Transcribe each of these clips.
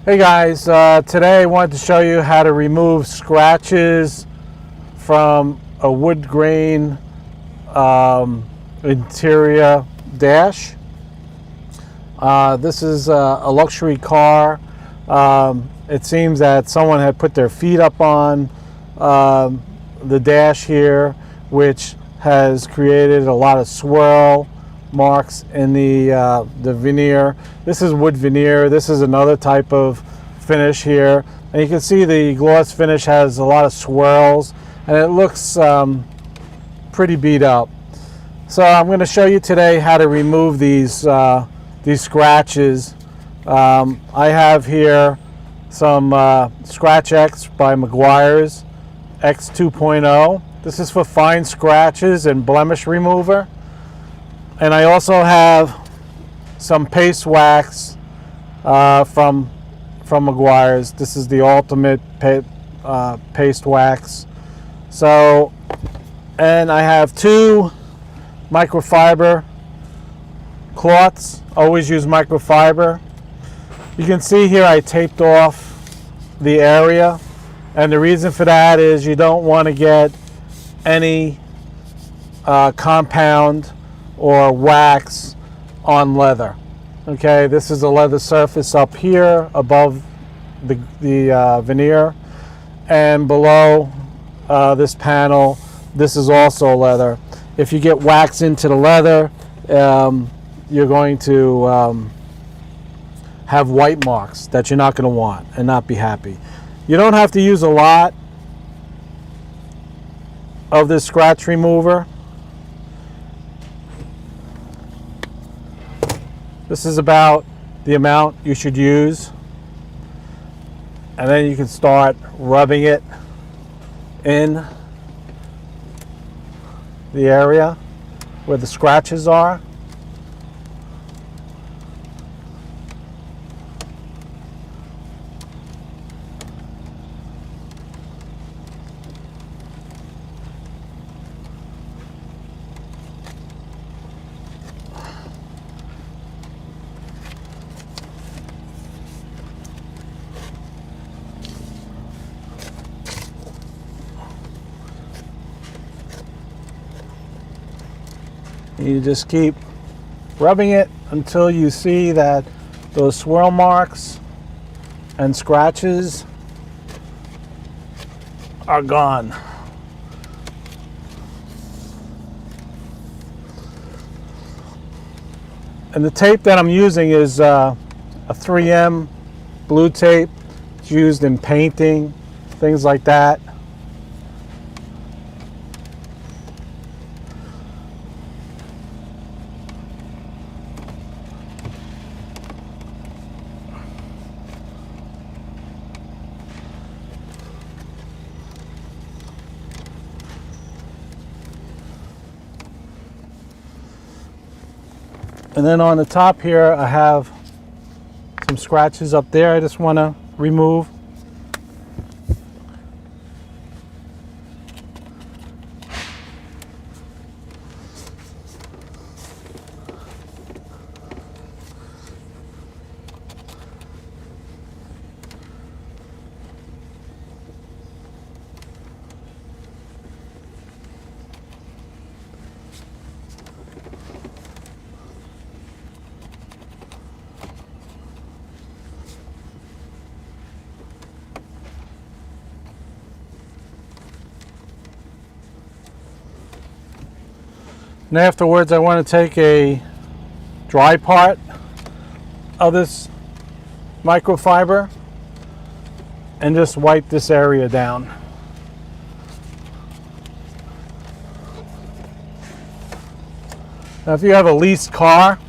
Hey guys, today I wanted to show you how to remove scratches from a wood grain interior dash. This is a luxury car. It seems that someone had put their feet up on the dash here, which has created a lot of swirl marks in the veneer. This is wood veneer. This is another type of finish here, and you can see the gloss finish has a lot of swirls, and it looks pretty beat up. So I'm going to show you today how to remove these scratches. I have here some Scratch X by Meguiar's X 2.0. This is for fine scratches and blemish remover. And I also have some paste wax from Meguiar's. This is the ultimate paste wax. So, and I have two microfiber cloths. Always use microfiber. You can see here I taped off the area, and the reason for that is you don't want to get any compound or wax on leather. Okay, this is a leather surface up here above the veneer, and below this panel, this is also leather. If you get wax into the leather, you're going to have white marks that you're not going to want and not be happy. You don't have to use a lot of this scratch remover. This is about the amount you should use, and then you can start rubbing it in the area where the scratches are. You just keep rubbing it until you see that those swirl marks and scratches are gone. And the tape that I'm using is a 3M blue tape. It's used in painting, things like that. And then on the top here, I have some scratches up there I just want to remove. And afterwards, I want to take a dry part of this microfiber and just wipe this area down. Now, if you have a leased car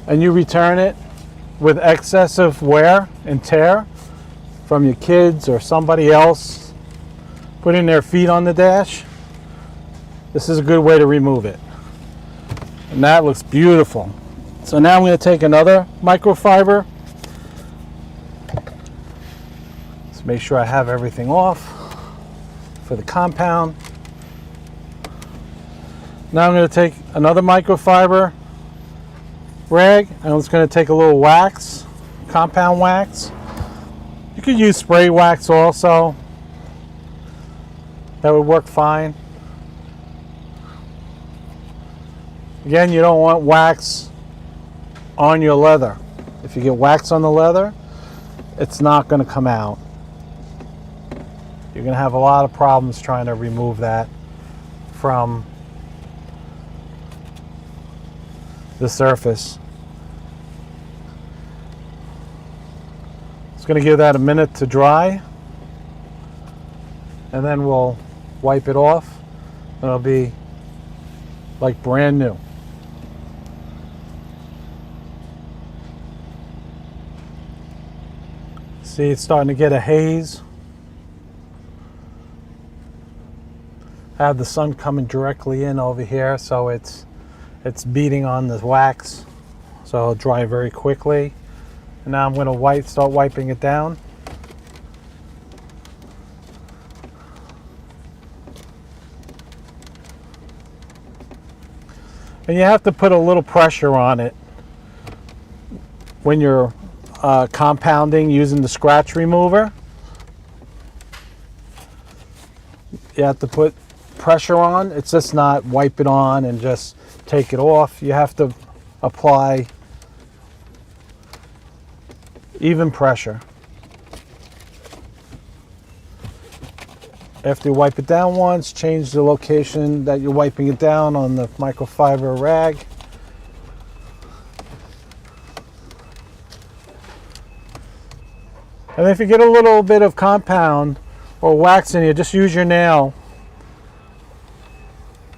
and you return it with excessive wear and tear from your kids or somebody else putting their feet on the dash, this is a good way to remove it. And that looks beautiful. So now I'm going to take another microfiber. Let's make sure I have everything off for the compound. Now I'm going to take another microfiber rag, and I'm just going to take a little wax, compound wax, You could use spray wax also. That would work fine. Again, you don't want wax on your leather. If you get wax on the leather, it's not going to come out. You're going to have a lot of problems trying to remove that from the surface. It's going to give that a minute to dry, and then we'll wipe it off. It'll be like brand new. See, it's starting to get a haze. I have the sun coming directly in over here, so it's beating on the wax, so it'll dry very quickly. And now I'm going to start wiping it down. And you have to put a little pressure on it when you're compounding using the scratch remover. You have to put pressure on. It's just not wipe it on and just take it off. You have to apply even pressure. After you wipe it down once, change the location that you're wiping it down on the microfiber rag. And if you get a little bit of compound or wax in here, just use your nail.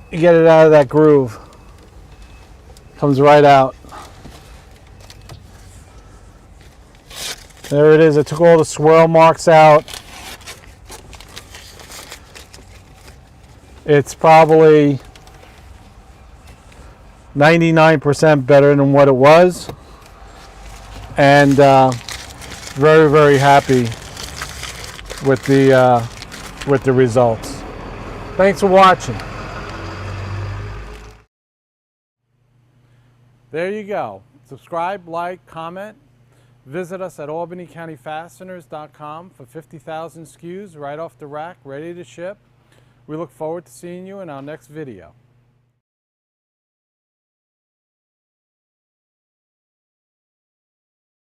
You get it out of that groove. Comes right out. There it is. I took all the swirl marks out. It's probably 99% better than what it was. And very, very happy with the results. Thanks for watching. There you go. Subscribe, like, comment. Visit us at albanycountyfasteners.com for 50,000 SKUs right off the rack, ready to ship. We look forward to seeing you in our next video.